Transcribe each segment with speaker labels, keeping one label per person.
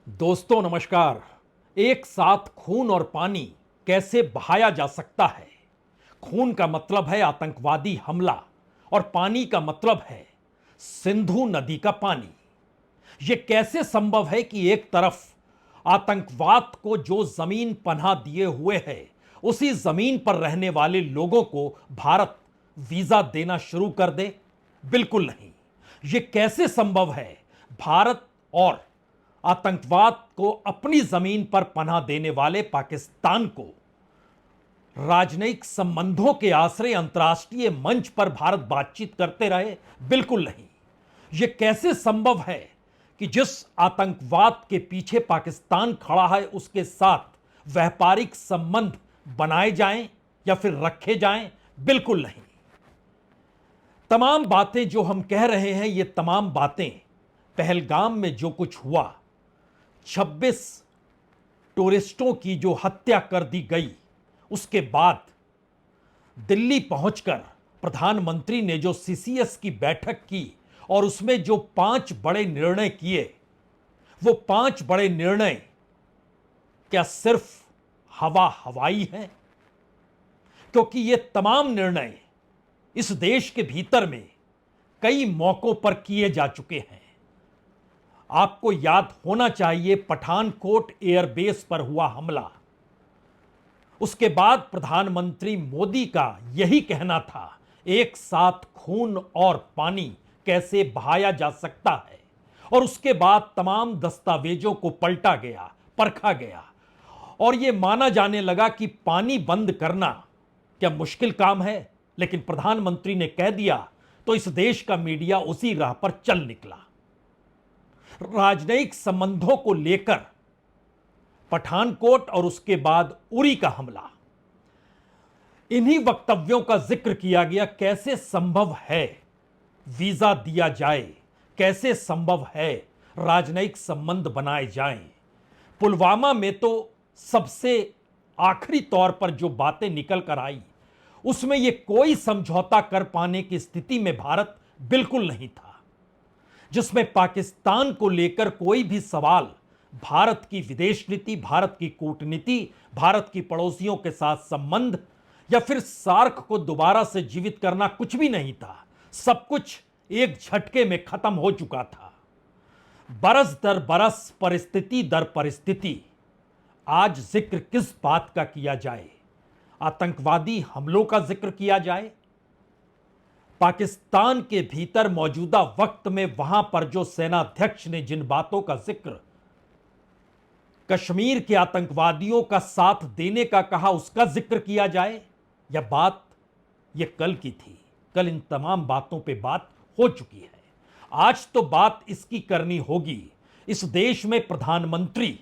Speaker 1: दोस्तों नमस्कार। एक साथ खून और पानी कैसे बहाया जा सकता है? खून का मतलब है आतंकवादी हमला और पानी का मतलब है सिंधु नदी का पानी। यह कैसे संभव है कि एक तरफ आतंकवाद को जो जमीन पनाह दिए हुए है, उसी जमीन पर रहने वाले लोगों को भारत वीजा देना शुरू कर दे? बिल्कुल नहीं। यह कैसे संभव है भारत और आतंकवाद को अपनी जमीन पर पनाह देने वाले पाकिस्तान को राजनयिक संबंधों के आश्रय अंतर्राष्ट्रीय मंच पर भारत बातचीत करते रहे? बिल्कुल नहीं। यह कैसे संभव है कि जिस आतंकवाद के पीछे पाकिस्तान खड़ा है उसके साथ व्यापारिक संबंध बनाए जाएं या फिर रखे जाएं? बिल्कुल नहीं। तमाम बातें जो हम कह रहे हैं, ये तमाम बातें पहलगाम में जो कुछ हुआ, 26 टूरिस्टों की जो हत्या कर दी गई, उसके बाद दिल्ली पहुंचकर प्रधानमंत्री ने जो सीसीएस की बैठक की और उसमें जो 5 बड़े निर्णय किए, वो 5 बड़े निर्णय क्या सिर्फ हवा हवाई हैं? क्योंकि ये तमाम निर्णय इस देश के भीतर में कई मौकों पर किए जा चुके हैं। आपको याद होना चाहिए पठानकोट एयरबेस पर हुआ हमला। उसके बाद प्रधानमंत्री मोदी का यही कहना था, एक साथ खून और पानी कैसे बहाया जा सकता है। और उसके बाद तमाम दस्तावेजों को पलटा गया, परखा गया और यह माना जाने लगा कि पानी बंद करना क्या मुश्किल काम है। लेकिन प्रधानमंत्री ने कह दिया तो इस देश का मीडिया उसी राह पर चल निकला। राजनयिक संबंधों को लेकर पठानकोट और उसके बाद उरी का हमला, इन्हीं वक्तव्यों का जिक्र किया गया। कैसे संभव है वीजा दिया जाए? कैसे संभव है राजनयिक संबंध बनाए जाएं? पुलवामा में तो सबसे आखिरी तौर पर जो बातें निकल कर आई, उसमें यह कोई समझौता कर पाने की स्थिति में भारत बिल्कुल नहीं था, जिसमें पाकिस्तान को लेकर कोई भी सवाल भारत की विदेश नीति, भारत की कूटनीति, भारत की पड़ोसियों के साथ संबंध या फिर सार्क को दोबारा से जीवित करना कुछ भी नहीं था। सब कुछ एक झटके में खत्म हो चुका था। बरस दर बरस, परिस्थिति दर परिस्थिति, आज जिक्र किस बात का किया जाए? आतंकवादी हमलों का जिक्र किया जाए? पाकिस्तान के भीतर मौजूदा वक्त में वहां पर जो सेनाध्यक्ष ने जिन बातों का जिक्र कश्मीर के आतंकवादियों का साथ देने का कहा, उसका जिक्र किया जाए? यह बात यह कल की थी। कल इन तमाम बातों पे बात हो चुकी है। आज तो बात इसकी करनी होगी। इस देश में प्रधानमंत्री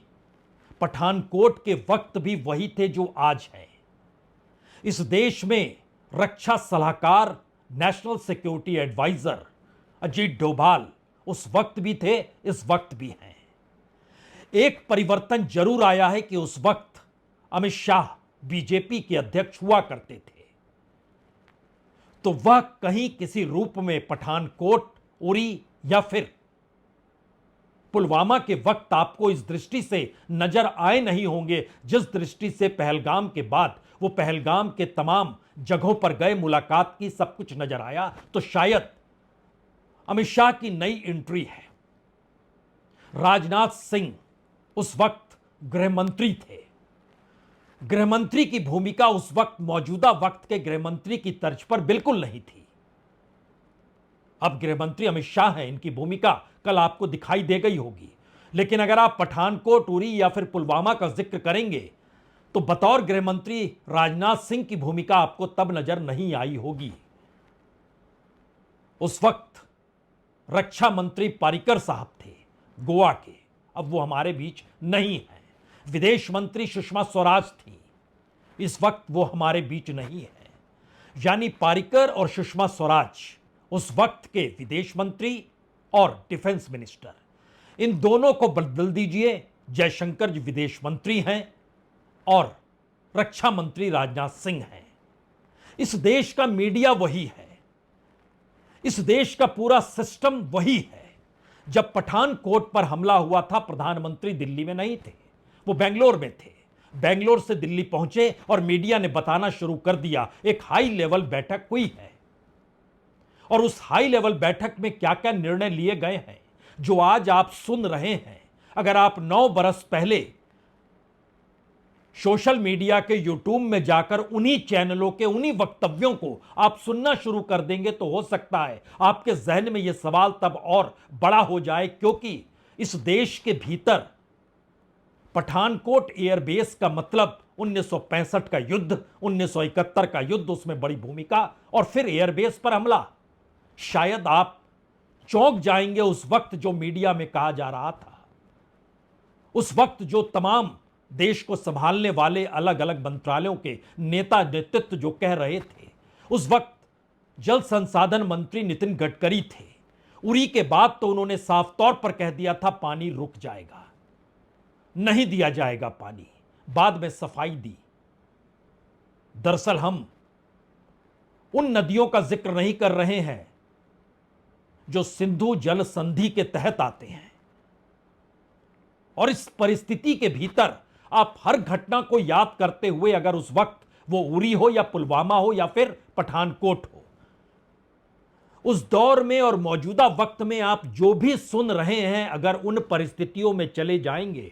Speaker 1: पठानकोट के वक्त भी वही थे जो आज हैं। इस देश में रक्षा सलाहकार, national security adviser Ajit Doval उस वक्त भी थे, इस वक्त भी हैं। एक परिवर्तन जरूर आया है कि उस वक्त अमित शाह बीजेपी के अध्यक्ष हुआ करते थे, तो वह कहीं किसी रूप में पठानकोट, उरी या फिर पुलवामा के वक्त आपको इस दृष्टि से नजर आए नहीं होंगे जिस दृष्टि से पहलगाम के बाद वो पहलगाम के तमाम जगहों पर गए, मुलाकात की, सब कुछ नजर आया। तो शायद अमित शाह की नई एंट्री है। राजनाथ सिंह उस वक्त गृहमंत्री थे। गृहमंत्री की भूमिका उस वक्त मौजूदा वक्त के गृहमंत्री की तर्ज पर बिल्कुल नहीं थी। अब गृहमंत्री अमित शाह हैं, इनकी भूमिका कल आपको दिखाई दे गई होगी। लेकिन अगर आप पठानकोट, उरी या फिर पुलवामा का जिक्र करेंगे तो बतौर गृहमंत्री राजनाथ सिंह की भूमिका आपको तब नजर नहीं आई होगी। उस वक्त रक्षा मंत्री पारिकर साहब थे गोवा के, अब वो हमारे बीच नहीं है। विदेश मंत्री सुषमा स्वराज थी, इस वक्त वो हमारे बीच नहीं है। यानी पारिकर और सुषमा स्वराज उस वक्त के विदेश मंत्री और डिफेंस मिनिस्टर, इन दोनों को बदल दीजिए। जयशंकर जी विदेश मंत्री हैं और रक्षा मंत्री राजनाथ सिंह हैं। इस देश का मीडिया वही है, इस देश का पूरा सिस्टम वही है। जब पठानकोट पर हमला हुआ था, प्रधानमंत्री दिल्ली में नहीं थे, वो बेंगलोर में थे। बेंगलोर से दिल्ली पहुंचे और मीडिया ने बताना शुरू कर दिया एक हाई लेवल बैठक हुई है। और उस हाई लेवल बैठक में क्या क्या निर्णय लिए गए हैं जो आज आप सुन रहे हैं, अगर आप 9 बरस पहले सोशल मीडिया के यूट्यूब में जाकर उन्हीं चैनलों के उन्हीं वक्तव्यों को आप सुनना शुरू कर देंगे तो हो सकता है आपके जहन में यह सवाल तब और बड़ा हो जाए, क्योंकि इस देश के भीतर पठानकोट एयरबेस का मतलब 1965 का युद्ध, 1971 का युद्ध, उसमें बड़ी भूमिका, और फिर एयरबेस पर हमला। शायद आप चौंक जाएंगे उस वक्त जो मीडिया में कहा जा रहा था, उस वक्त जो तमाम देश को संभालने वाले अलग अलग मंत्रालयों के नेता नेतृत्व जो कह रहे थे। उस वक्त जल संसाधन मंत्री नितिन गडकरी थे। उरी के बाद तो उन्होंने साफ तौर पर कह दिया था पानी रुक जाएगा, नहीं दिया जाएगा पानी। बाद में सफाई दी। दरअसल हम उन नदियों का जिक्र नहीं कर रहे हैं जो सिंधु जल संधि के तहत आते हैं। और इस परिस्थिति के भीतर आप हर घटना को याद करते हुए, अगर उस वक्त वो उरी हो या पुलवामा हो या फिर पठानकोट हो, उस दौर में और मौजूदा वक्त में आप जो भी सुन रहे हैं, अगर उन परिस्थितियों में चले जाएंगे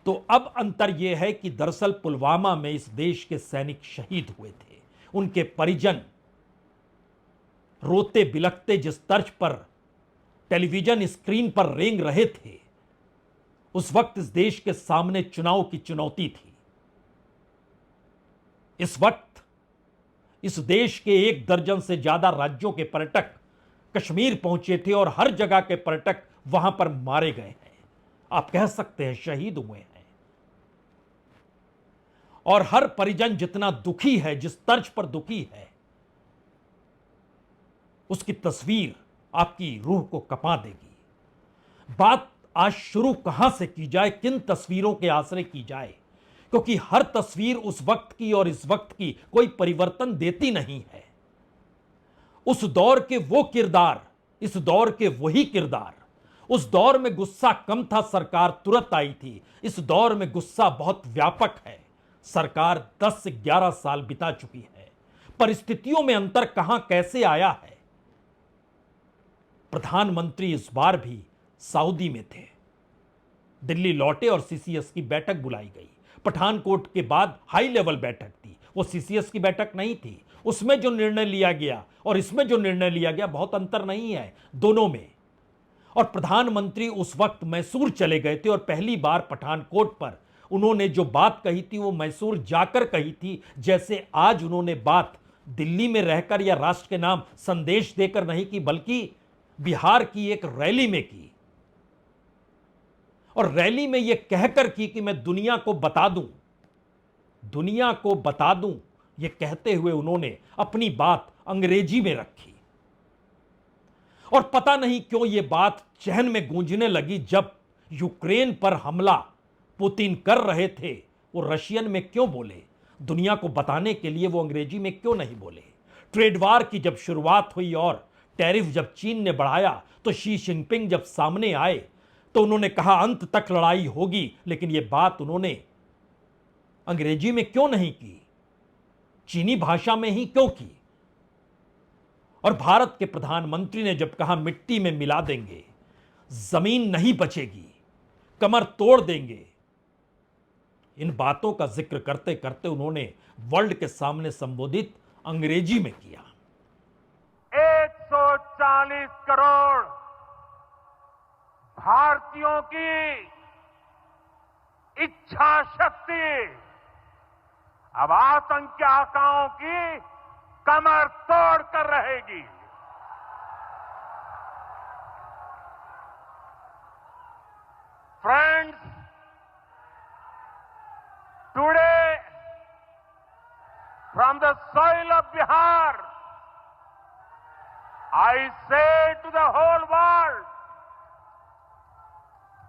Speaker 1: तो अब अंतर यह है कि दरअसल पुलवामा में इस देश के सैनिक शहीद हुए थे। उनके परिजन रोते बिलखते जिस तर्ज पर टेलीविजन स्क्रीन पर रेंग रहे थे, उस वक्त इस देश के सामने चुनाव की चुनौती थी। इस वक्त इस देश के 1 दर्जन से ज्यादा राज्यों के पर्यटक कश्मीर पहुंचे थे और हर जगह के पर्यटक वहां पर मारे गए हैं, आप कह सकते हैं शहीद हुए हैं। और हर परिजन जितना दुखी है, जिस तर्ज पर दुखी है, उसकी तस्वीर आपकी रूह को कपा देगी। बात आज शुरू कहां से की जाए, किन तस्वीरों के आश्रय की जाए, क्योंकि हर तस्वीर उस वक्त की और इस वक्त की कोई परिवर्तन देती नहीं है। उस दौर के वो किरदार, इस दौर के वही किरदार। उस दौर में गुस्सा कम था, सरकार तुरंत आई थी। इस दौर में गुस्सा बहुत व्यापक है, सरकार 10 से 11 साल बिता चुकी है। परिस्थितियों में अंतर कहां कैसे आया है। प्रधानमंत्री इस बार भी सऊदी में थे, दिल्ली लौटे और सीसीएस की बैठक बुलाई गई। पठानकोट के बाद हाई लेवल बैठक थी, वो सीसीएस की बैठक नहीं थी। उसमें जो निर्णय लिया गया और इसमें जो निर्णय लिया गया, बहुत अंतर नहीं है दोनों में। और प्रधानमंत्री उस वक्त मैसूर चले गए थे और पहली बार पठानकोट पर उन्होंने जो बात कही थी वो मैसूर जाकर कही थी, जैसे आज उन्होंने बात दिल्ली में रहकर या राष्ट्र के नाम संदेश देकर नहीं की, बल्कि बिहार की एक रैली में की। और रैली में यह कहकर की कि मैं दुनिया को बता दूं, दुनिया को बता दूं, यह कहते हुए उन्होंने अपनी बात अंग्रेजी में रखी। और पता नहीं क्यों यह बात चहन में गूंजने लगी जब यूक्रेन पर हमला पुतिन कर रहे थे, वो रशियन में क्यों बोले, दुनिया को बताने के लिए वो अंग्रेजी में क्यों नहीं बोले। ट्रेड वार की जब शुरुआत हुई और टैरिफ जब चीन ने बढ़ाया, तो शी जिनपिंग जब सामने आए तो उन्होंने कहा अंत तक लड़ाई होगी, लेकिन यह बात उन्होंने अंग्रेजी में क्यों नहीं की, चीनी भाषा में ही क्यों की। और भारत के प्रधानमंत्री ने जब कहा मिट्टी में मिला देंगे, जमीन नहीं बचेगी, कमर तोड़ देंगे, इन बातों का जिक्र करते करते उन्होंने वर्ल्ड के सामने संबोधित अंग्रेजी में किया।
Speaker 2: 140 करोड़ भारतीयों की इच्छा शक्ति अब आतंकी आकाओं की कमर तोड़ कर रहेगी। Friends, today from the soil of Bihar, I say to the whole world,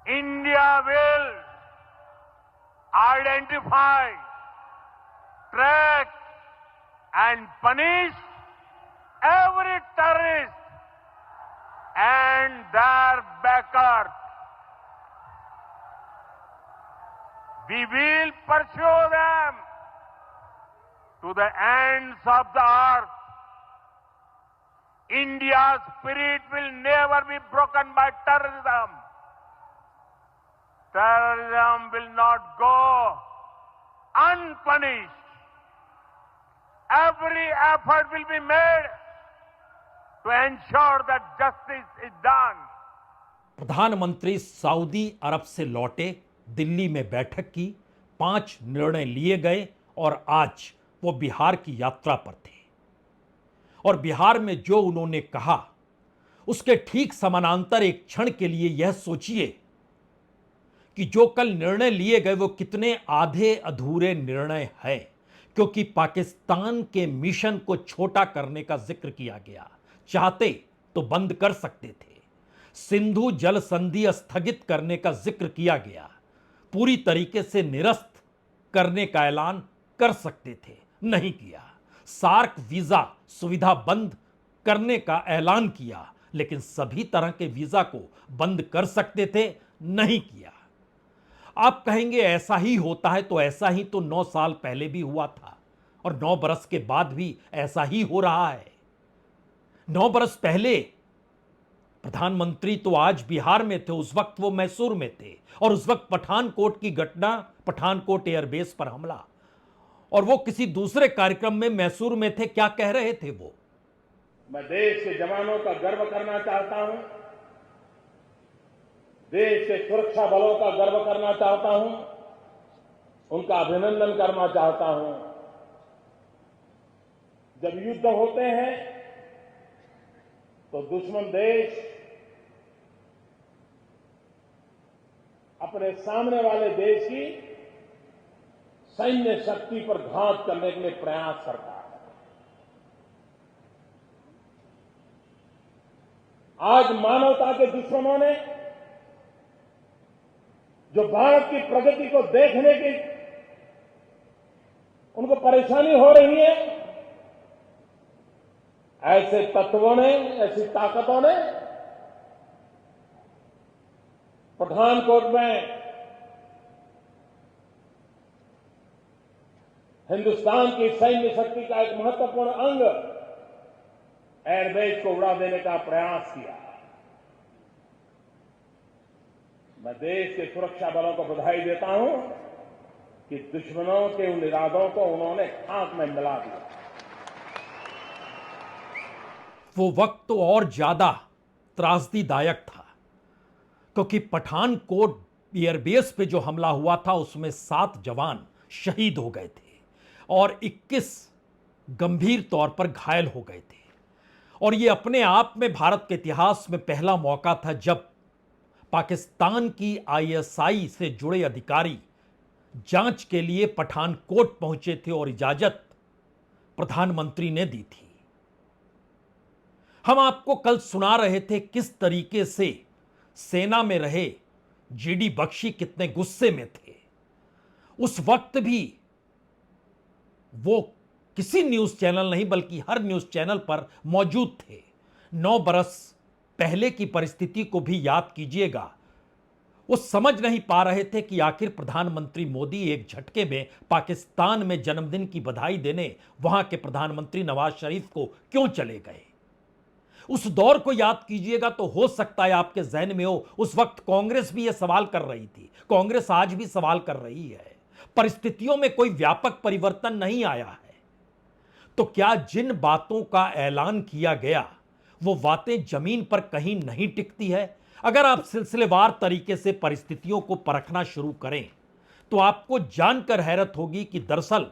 Speaker 2: India will identify, track and punish every terrorist and their backers. We will pursue them to the ends of the earth. India's spirit will never be broken by terrorism. Terrorism will not go unpunished. Every effort will be made to ensure that justice is done.
Speaker 1: प्रधानमंत्री Saudi अरब से लौटे, दिल्ली में बैठक की, 5 निर्णय लिए गए और आज वो बिहार की यात्रा पर थे। और बिहार में जो उन्होंने कहा, उसके ठीक समानांतर एक क्षण के लिए यह सोचिए कि जो कल निर्णय लिए गए वो कितने आधे अधूरे निर्णय हैं, क्योंकि पाकिस्तान के मिशन को छोटा करने का जिक्र किया गया। चाहते तो बंद कर सकते थे। सिंधु जल संधि स्थगित करने का जिक्र किया गया। पूरी तरीके से निरस्त करने का ऐलान कर सकते थे, नहीं किया। सार्क वीजा सुविधा बंद करने का ऐलान किया, लेकिन सभी तरह के वीजा को बंद कर सकते थे, नहीं किया। आप कहेंगे ऐसा ही होता है, तो ऐसा ही तो 9 साल पहले भी हुआ था और 9 बरस के बाद भी ऐसा ही हो रहा है। 9 बरस पहले प्रधानमंत्री तो आज बिहार में थे, उस वक्त वो मैसूर में थे और उस वक्त पठानकोट की घटना, पठानकोट एयरबेस पर हमला, और वो किसी दूसरे कार्यक्रम में मैसूर में थे। क्या कह रहे थे वो?
Speaker 3: मैं देश के जवानों का गर्व करना चाहता हूं, देश के सुरक्षा बलों का गर्व करना चाहता हूं, उनका अभिनंदन करना चाहता हूं। जब युद्ध होते हैं तो दुश्मन देश अपने सामने वाले देश की सैन्य शक्ति पर घात करने के लिए प्रयास करता है। आज मानवता के दुश्मनों ने जो भारत की प्रगति को देखने की उनको परेशानी हो रही है, ऐसे तत्वों ने, ऐसी ताकतों ने पठानकोट में हिंदुस्तान की सैन्य शक्ति का एक महत्वपूर्ण अंग एयरबेस को उड़ा देने का प्रयास किया। मैं देश के सुरक्षा बलों को बधाई देता हूं कि दुश्मनों के उन इरादों को उन्होंने खाक में मिला दिया।
Speaker 1: वो वक्त तो और ज्यादा त्रासदीदायक था, क्योंकि पठानकोट एयरबेस पे जो हमला हुआ था उसमें 7 जवान शहीद हो गए थे और 21 गंभीर तौर पर घायल हो गए थे। और ये अपने आप में भारत के इतिहास में पहला मौका था जब पाकिस्तान की आईएसआई से जुड़े अधिकारी जांच के लिए पठानकोट पहुंचे थे और इजाजत प्रधानमंत्री ने दी थी। हम आपको कल सुना रहे थे किस तरीके से सेना में रहे जीडी बख्शी कितने गुस्से में थे। उस वक्त भी वो किसी न्यूज चैनल नहीं बल्कि हर न्यूज चैनल पर मौजूद थे। 9 बरस पहले की परिस्थिति को भी याद कीजिएगा। वो समझ नहीं पा रहे थे कि आखिर प्रधानमंत्री मोदी एक झटके में पाकिस्तान में जन्मदिन की बधाई देने वहां के प्रधानमंत्री नवाज शरीफ को क्यों चले गए। उस दौर को याद कीजिएगा तो हो सकता है आपके जहन में हो उस वक्त कांग्रेस भी यह सवाल कर रही थी, कांग्रेस आज भी सवाल कर रही है। परिस्थितियों में कोई व्यापक परिवर्तन नहीं आया है। तो क्या जिन बातों का ऐलान किया गया वो बातें जमीन पर कहीं नहीं टिकती है? अगर आप सिलसिलेवार तरीके से परिस्थितियों को परखना शुरू करें तो आपको जानकर हैरत होगी कि दरअसल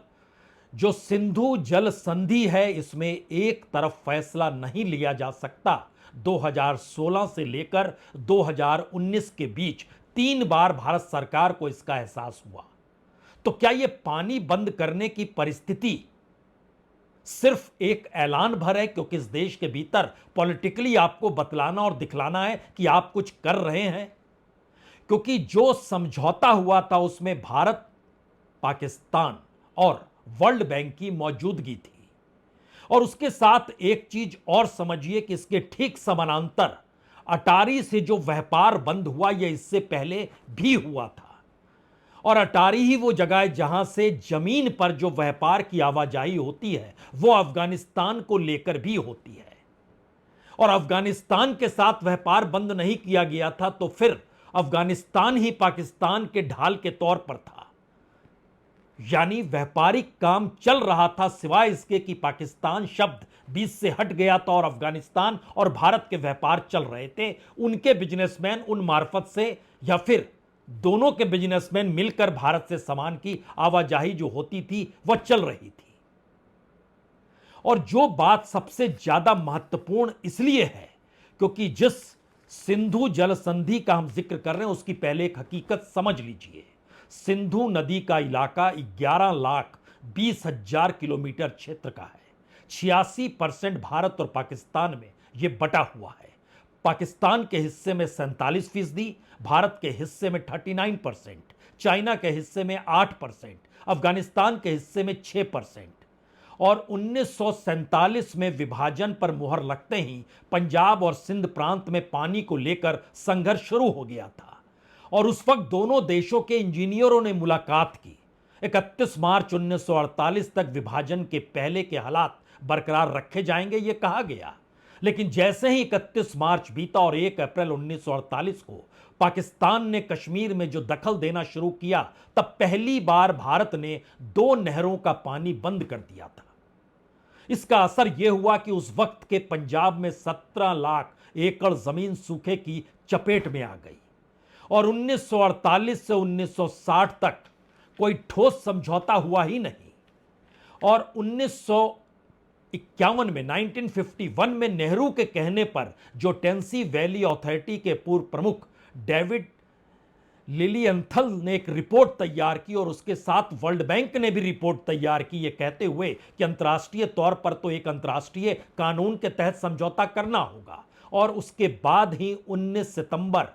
Speaker 1: जो सिंधु जल संधि है इसमें एक तरफ फैसला नहीं लिया जा सकता। 2016 से लेकर 2019 के बीच 3 बार भारत सरकार को इसका एहसास हुआ। तो क्या यह पानी बंद करने की परिस्थिति सिर्फ एक ऐलान भर है, क्योंकि इस देश के भीतर पॉलिटिकली आपको बतलाना और दिखलाना है कि आप कुछ कर रहे हैं? क्योंकि जो समझौता हुआ था उसमें भारत, पाकिस्तान और वर्ल्ड बैंक की मौजूदगी थी। और उसके साथ एक चीज और समझिए कि इसके ठीक समानांतर अटारी से जो व्यापार बंद हुआ यह इससे पहले भी हुआ था, और अटारी ही वो जगह है जहां से जमीन पर जो व्यापार की आवाजाही होती है वो अफगानिस्तान को लेकर भी होती है। और अफगानिस्तान के साथ व्यापार बंद नहीं किया गया था तो फिर अफगानिस्तान ही पाकिस्तान के ढाल के तौर पर था, यानी व्यापारिक काम चल रहा था, सिवाय इसके कि पाकिस्तान शब्द बीच से हट गया था और अफगानिस्तान और भारत के व्यापार चल रहे थे। उनके बिजनेसमैन उन मार्फत से या फिर दोनों के बिजनेसमैन मिलकर भारत से सामान की आवाजाही जो होती थी वह चल रही थी। और जो बात सबसे ज्यादा महत्वपूर्ण इसलिए है क्योंकि जिस सिंधु जल संधि का हम जिक्र कर रहे हैं उसकी पहले एक हकीकत समझ लीजिए। सिंधु नदी का इलाका 11,20,000 किलोमीटर क्षेत्र का है। 86% भारत और पाकिस्तान में यह बटा हुआ है। पाकिस्तान के हिस्से में 47%, भारत के हिस्से में 39%, चाइना के हिस्से में 8%, अफगानिस्तान के हिस्से में 6%। और 1947 में विभाजन पर मुहर लगते ही पंजाब और सिंध प्रांत में पानी को लेकर संघर्ष शुरू हो गया था और उस वक्त दोनों देशों के इंजीनियरों ने मुलाकात की। 31 मार्च 1948 तक विभाजन के पहले के हालात बरकरार रखे जाएंगे यह कहा गया, लेकिन जैसे ही 31 मार्च बीता और 1 अप्रैल 1948 को पाकिस्तान ने कश्मीर में जो दखल देना शुरू किया तब पहली बार भारत ने 2 नहरों का पानी बंद कर दिया था। इसका असर यह हुआ कि उस वक्त के पंजाब में 17 लाख एकड़ जमीन सूखे की चपेट में आ गई और 1948 से 1960 तक कोई ठोस समझौता हुआ ही नहीं। और 1951 में 1951 में नेहरू के कहने पर जो टेंसी वैली अथॉरिटी के पूर्व प्रमुख डेविड लिलियंथल ने एक रिपोर्ट तैयार की और उसके साथ वर्ल्ड बैंक ने भी रिपोर्ट तैयार की, यह कहते हुए कि अंतर्राष्ट्रीय तौर पर तो एक अंतर्राष्ट्रीय कानून के तहत समझौता करना होगा। और उसके बाद ही 19 सितंबर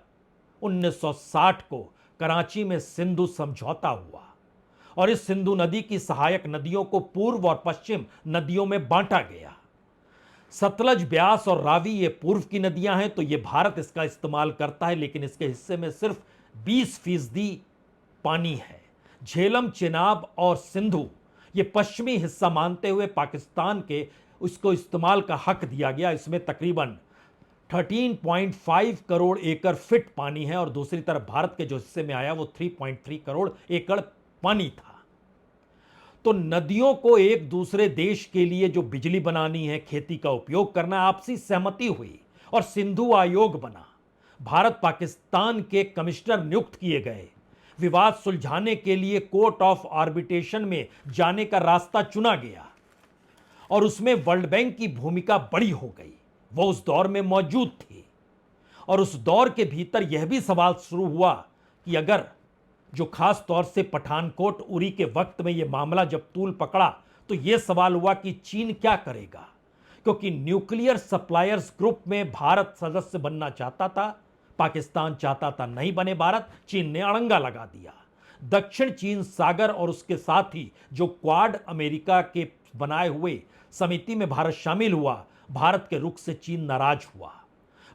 Speaker 1: 1960 को कराची में सिंधु समझौता हुआ और इस सिंधु नदी की सहायक नदियों को पूर्व और पश्चिम नदियों में बांटा गया। सतलज, ब्यास और रावी ये पूर्व की नदियां हैं तो ये भारत इसका इस्तेमाल करता है, लेकिन इसके हिस्से में सिर्फ 20% पानी है। झेलम, चेनाब और सिंधु ये पश्चिमी हिस्सा मानते हुए पाकिस्तान के उसको इस्तेमाल का हक दिया गया। इसमें तकरीबन 13.5 करोड़ एकड़ फिट पानी है और दूसरी तरफ भारत के जो हिस्से में आया वो 3.3 करोड़ एकड़ पानी था। तो नदियों को एक दूसरे देश के लिए जो बिजली बनानी है, खेती का उपयोग करना, आपसी सहमति हुई और सिंधु आयोग बना। भारत पाकिस्तान के कमिश्नर नियुक्त किए गए। विवाद सुलझाने के लिए कोर्ट ऑफ आर्बिट्रेशन में जाने का रास्ता चुना गया और उसमें वर्ल्ड बैंक की भूमिका बड़ी हो गई। वो उस दौर में मौजूद थी और उस दौर के भीतर यह भी सवाल शुरू हुआ कि अगर जो खास तौर से पठानकोट उरी के वक्त में यह मामला जब तूल पकड़ा तो यह सवाल हुआ कि चीन क्या करेगा, क्योंकि न्यूक्लियर सप्लायर्स ग्रुप में भारत सदस्य बनना चाहता था, पाकिस्तान चाहता था नहीं बने भारत, चीन ने अड़ंगा लगा दिया। दक्षिण चीन सागर और उसके साथ ही जो क्वाड अमेरिका के बनाए हुए समिति में भारत शामिल हुआ, भारत के रुख से चीन नाराज हुआ।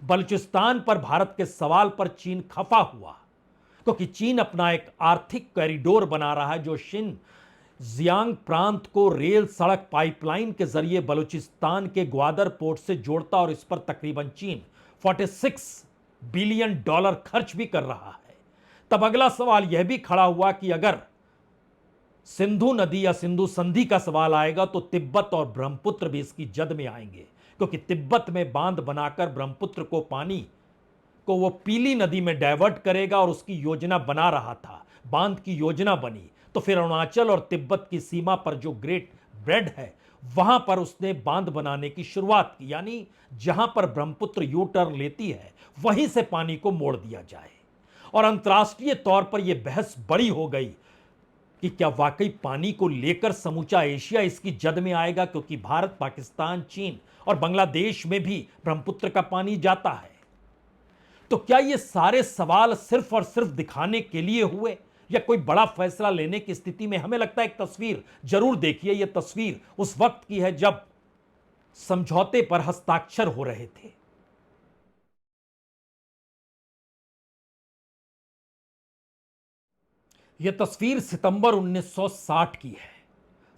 Speaker 1: बलूचिस्तान पर भारत के सवाल पर चीन खफा हुआ क्योंकि चीन अपना एक आर्थिक कॉरिडोर बना रहा है जो शिनजियांग प्रांत को रेल सड़क पाइपलाइन के जरिए बलूचिस्तान के ग्वादर पोर्ट से जोड़ता और इस पर तकरीबन चीन $46 बिलियन खर्च भी कर रहा है। तब अगला सवाल यह भी खड़ा हुआ कि अगर सिंधु नदी या सिंधु संधि का सवाल आएगा तो तिब्बत और ब्रह्मपुत्र भी इसकी जद में आएंगे, क्योंकि तिब्बत में बांध बनाकर ब्रह्मपुत्र को पानी को वो पीली नदी में डाइवर्ट करेगा और उसकी योजना बना रहा था। बांध की योजना बनी तो फिर अरुणाचल और तिब्बत की सीमा पर जो ग्रेट ब्रेड है वहां पर उसने बांध बनाने की शुरुआत की, यानी जहां पर ब्रह्मपुत्र यू टर्न लेती है वहीं से पानी को मोड़ दिया जाए। और अंतर्राष्ट्रीय तौर पर यह बहस बड़ी हो गई कि क्या वाकई पानी को लेकर समूचा एशिया इसकी जद में आएगा, क्योंकि भारत, पाकिस्तान, चीन और बांग्लादेश में भी ब्रह्मपुत्र का पानी जाता है। तो क्या ये सारे सवाल सिर्फ और सिर्फ दिखाने के लिए हुए या कोई बड़ा फैसला लेने की स्थिति में? हमें लगता है एक तस्वीर जरूर देखिए। यह तस्वीर उस वक्त की है जब समझौते पर हस्ताक्षर हो रहे थे। यह तस्वीर सितंबर 1960 की है।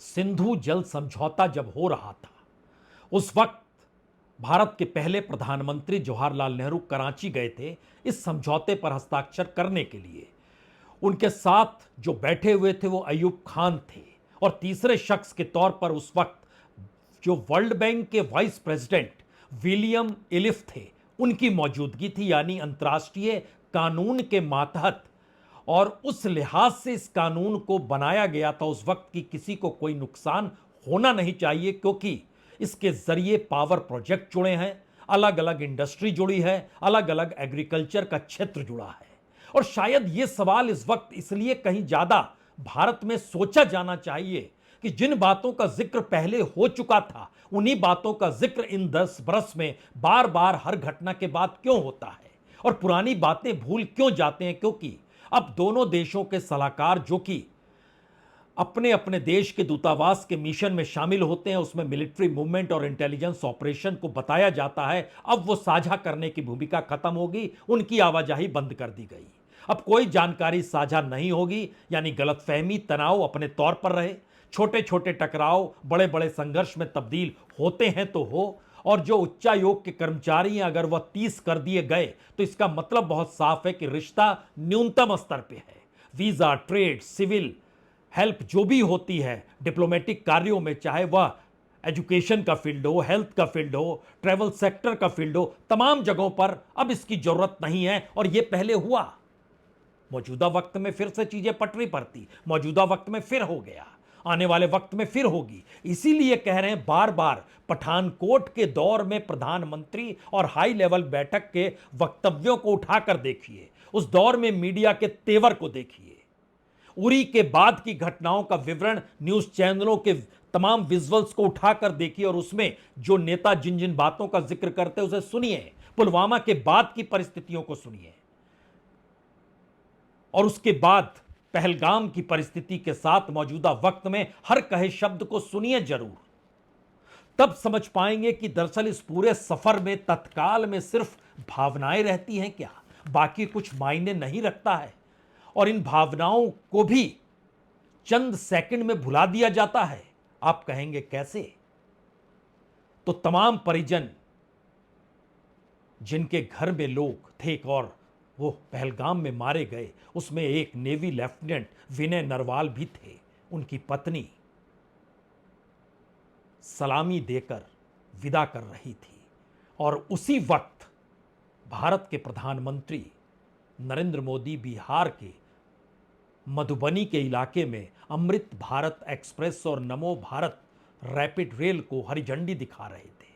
Speaker 1: सिंधु जल समझौता जब हो रहा था, उस वक्त भारत के पहले प्रधानमंत्री जवाहरलाल नेहरू कराची गए थे इस समझौते पर हस्ताक्षर करने के लिए। उनके साथ जो बैठे हुए थे वो अयूब खान थे और तीसरे शख्स के तौर पर उस वक्त जो वर्ल्ड बैंक के वाइस प्रेसिडेंट विलियम इलिफ थे उनकी मौजूदगी थी, यानी अंतर्राष्ट्रीय कानून के मातहत। और उस लिहाज से इस कानून को बनाया गया था उस वक्त की किसी को कोई नुकसान होना नहीं चाहिए, क्योंकि इसके जरिए पावर प्रोजेक्ट जुड़े हैं, अलग अलग इंडस्ट्री जुड़ी है, अलग अलग एग्रीकल्चर का क्षेत्र जुड़ा है। और शायद यह सवाल इस वक्त इसलिए कहीं ज्यादा भारत में सोचा जाना चाहिए कि जिन बातों का जिक्र पहले हो चुका था उन्हीं बातों का जिक्र इन 10 बरस में बार बार हर घटना के बाद क्यों होता है और पुरानी बातें भूल क्यों जाते हैं। क्योंकि अब दोनों देशों के सलाहकार जो कि अपने अपने देश के दूतावास के मिशन में शामिल होते हैं, उसमें मिलिट्री मूवमेंट और इंटेलिजेंस ऑपरेशन को बताया जाता है, अब वो साझा करने की भूमिका खत्म होगी, उनकी आवाजाही बंद कर दी गई। अब कोई जानकारी साझा नहीं होगी, यानी गलतफहमी तनाव अपने तौर पर रहे, छोटे छोटे टकराव बड़े बड़े संघर्ष में तब्दील होते हैं तो हो। और जो उच्चायोग के कर्मचारी हैं, अगर वह 30 कर दिए गए तो इसका मतलब बहुत साफ है कि रिश्ता न्यूनतम स्तर पे है। वीजा, ट्रेड, सिविल हेल्प जो भी होती है डिप्लोमेटिक कार्यों में, चाहे वह एजुकेशन का फील्ड हो, हेल्थ का फील्ड हो, ट्रैवल सेक्टर का फील्ड हो, तमाम जगहों पर अब इसकी जरूरत नहीं है। और यह पहले हुआ, मौजूदा वक्त में फिर से चीजें पटरी पर थी, मौजूदा वक्त में फिर हो गया, आने वाले वक्त में फिर होगी। इसीलिए कह रहे हैं बार बार, पठानकोट के दौर में प्रधानमंत्री और हाई लेवल बैठक के वक्तव्यों को उठाकर देखिए, उस दौर में मीडिया के तेवर को देखिए, उरी के बाद की घटनाओं का विवरण न्यूज चैनलों के तमाम विजुअल्स को उठाकर देखिए और उसमें जो नेता जिन जिन बातों का जिक्र करते हैं उसे सुनिए, पुलवामा के बाद की परिस्थितियों को सुनिए और उसके बाद पहलगाम की परिस्थिति के साथ मौजूदा वक्त में हर कहे शब्द को सुनिए जरूर। तब समझ पाएंगे कि दरअसल इस पूरे सफर में तत्काल में सिर्फ भावनाएं रहती हैं क्या, बाकी कुछ मायने नहीं रखता है। और इन भावनाओं को भी चंद सेकंड में भुला दिया जाता है। आप कहेंगे कैसे? तो तमाम परिजन जिनके घर में लोग थे और वो पहलगाम में मारे गए, उसमें एक नेवी लेफ्टिनेंट विनय नरवाल भी थे, उनकी पत्नी सलामी देकर विदा कर रही थी। और उसी वक्त भारत के प्रधानमंत्री नरेंद्र मोदी बिहार के मधुबनी के इलाके में अमृत भारत एक्सप्रेस और नमो भारत रैपिड रेल को हरी झंडी दिखा रहे थे।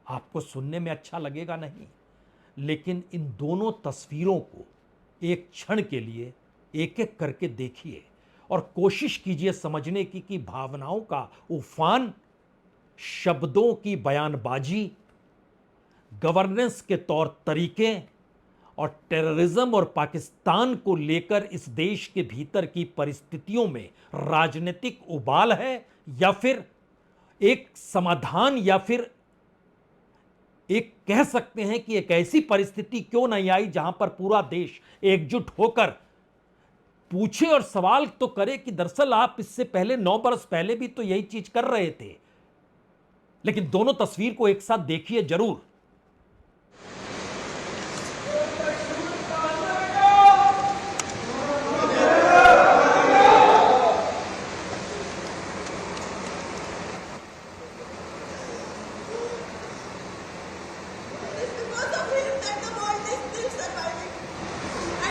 Speaker 1: आपको सुनने में अच्छा लगेगा नहीं, लेकिन इन दोनों तस्वीरों को एक क्षण के लिए एक एक करके देखिए और कोशिश कीजिए समझने की कि भावनाओं का उफान, शब्दों की बयानबाजी, गवर्नेंस के तौर तरीके और टेररिज्म और पाकिस्तान को लेकर इस देश के भीतर की परिस्थितियों में राजनीतिक उबाल है या फिर एक समाधान, या फिर एक कह सकते हैं कि एक ऐसी परिस्थिति क्यों नहीं आई जहां पर पूरा देश एकजुट होकर पूछे और सवाल तो करे कि दरअसल आप इससे पहले 9 बरस पहले भी तो यही चीज कर रहे थे। लेकिन दोनों तस्वीर को एक साथ देखिए जरूर।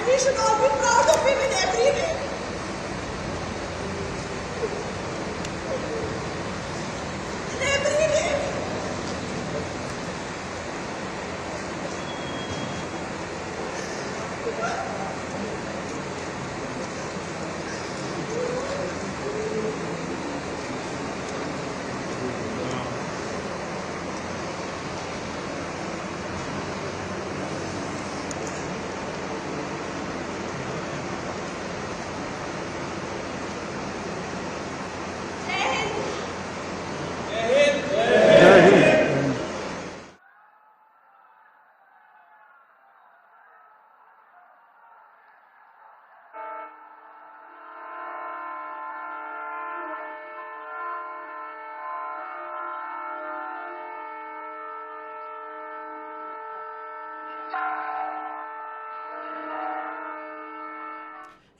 Speaker 4: We should all be proud of him in every way. In every way.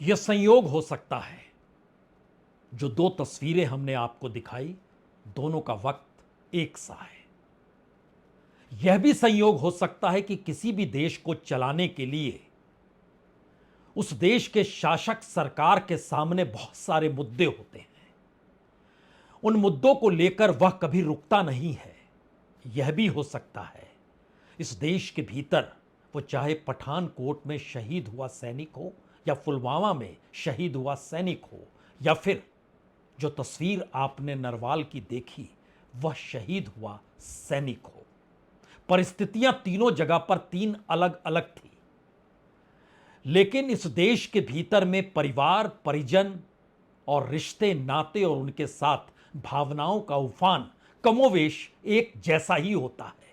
Speaker 1: यह संयोग हो सकता है जो दो तस्वीरें हमने आपको दिखाई, दोनों का वक्त एक सा है। यह भी संयोग हो सकता है कि किसी भी देश को चलाने के लिए उस देश के शासक सरकार के सामने बहुत सारे मुद्दे होते हैं। उन मुद्दों को लेकर वह कभी रुकता नहीं है। यह भी हो सकता है इस देश के भीतर वो चाहे पठानकोट में शहीद हुआ सैनिक हो, या पुलवामा में शहीद हुआ सैनिक हो, या फिर जो तस्वीर आपने नरवाल की देखी वह शहीद हुआ सैनिक हो। परिस्थितियां तीनों जगह पर तीन अलग अलग थी, लेकिन इस देश के भीतर में परिवार, परिजन और रिश्ते नाते और उनके साथ भावनाओं का उफान कमोवेश एक जैसा ही होता है।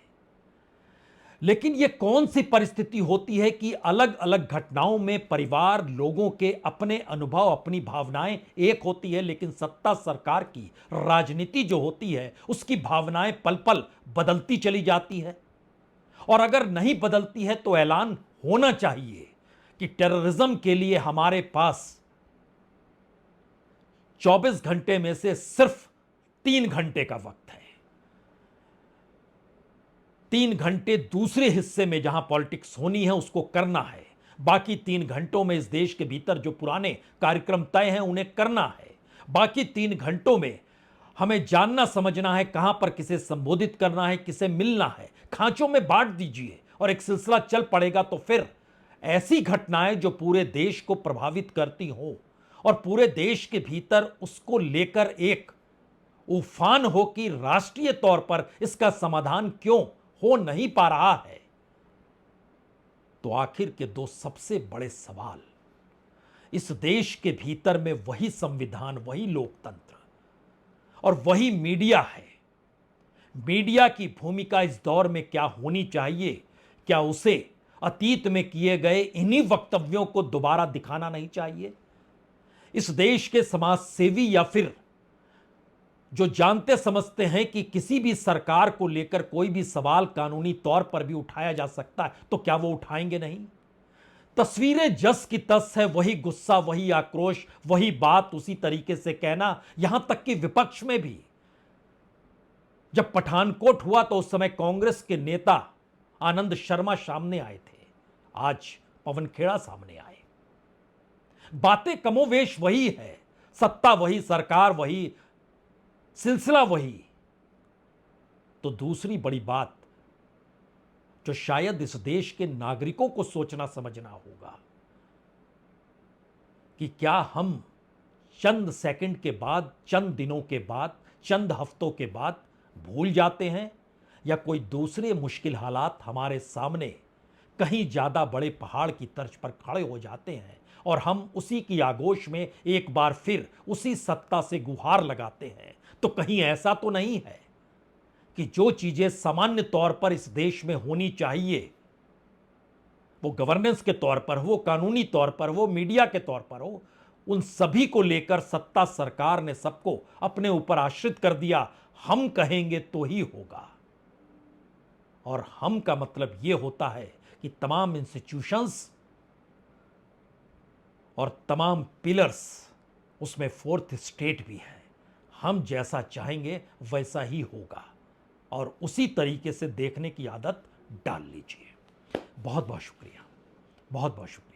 Speaker 1: लेकिन यह कौन सी परिस्थिति होती है कि अलग अलग घटनाओं में परिवार, लोगों के अपने अनुभव, अपनी भावनाएं एक होती है, लेकिन सत्ता सरकार की राजनीति जो होती है उसकी भावनाएं पल पल बदलती चली जाती है। और अगर नहीं बदलती है तो ऐलान होना चाहिए कि टेररिज्म के लिए हमारे पास 24 घंटे में से सिर्फ 3 घंटे का वक्त है। 3 घंटे दूसरे हिस्से में जहां पॉलिटिक्स होनी है उसको करना है। बाकी 3 घंटों में इस देश के भीतर जो पुराने कार्यक्रम तय हैं उन्हें करना है। बाकी 3 घंटों में हमें जानना समझना है कहां पर किसे संबोधित करना है, किसे मिलना है। खांचों में बांट दीजिए और एक सिलसिला चल पड़ेगा। तो फिर ऐसी घटनाएं जो पूरे देश को प्रभावित करती हो और पूरे देश के भीतर उसको लेकर एक उफान हो कि राष्ट्रीय तौर पर इसका समाधान क्यों हो नहीं पा रहा है, तो आखिर के दो सबसे बड़े सवाल इस देश के भीतर में वही संविधान, वही लोकतंत्र और वही मीडिया है। मीडिया की भूमिका इस दौर में क्या होनी चाहिए? क्या उसे अतीत में किए गए इन्हीं वक्तव्यों को दोबारा दिखाना नहीं चाहिए? इस देश के समाज सेवी या फिर जो जानते समझते हैं कि किसी भी सरकार को लेकर कोई भी सवाल कानूनी तौर पर भी उठाया जा सकता है, तो क्या वो उठाएंगे नहीं? तस्वीरें जस की तस है, वही गुस्सा, वही आक्रोश, वही बात उसी तरीके से कहना। यहां तक कि विपक्ष में भी जब पठानकोट हुआ तो उस समय कांग्रेस के नेता आनंद शर्मा सामने आए थे, आज पवन खेड़ा सामने आए। बातें कमोवेश वही है, सत्ता वही, सरकार वही, सिलसिला वही। तो दूसरी बड़ी बात जो शायद इस देश के नागरिकों को सोचना समझना होगा कि क्या हम चंद सेकंड के बाद, चंद दिनों के बाद, चंद हफ्तों के बाद भूल जाते हैं, या कोई दूसरे मुश्किल हालात हमारे सामने कहीं ज्यादा बड़े पहाड़ की तर्ज पर खड़े हो जाते हैं और हम उसी की आगोश में एक बार फिर उसी सत्ता से गुहार लगाते हैं। तो कहीं ऐसा तो नहीं है कि जो चीजें सामान्य तौर पर इस देश में होनी चाहिए, वो गवर्नेंस के तौर पर हो, कानूनी तौर पर हो, मीडिया के तौर पर हो, उन सभी को लेकर सत्ता सरकार ने सबको अपने ऊपर आश्रित कर दिया। हम कहेंगे तो ही होगा। और हम का मतलब यह होता है कि तमाम इंस्टीट्यूशंस और तमाम पिलर्स, उसमें फोर्थ स्टेट भी है। हम जैसा चाहेंगे वैसा ही होगा और उसी तरीके से देखने की आदत डाल लीजिए। बहुत बहुत शुक्रिया, बहुत बहुत शुक्रिया।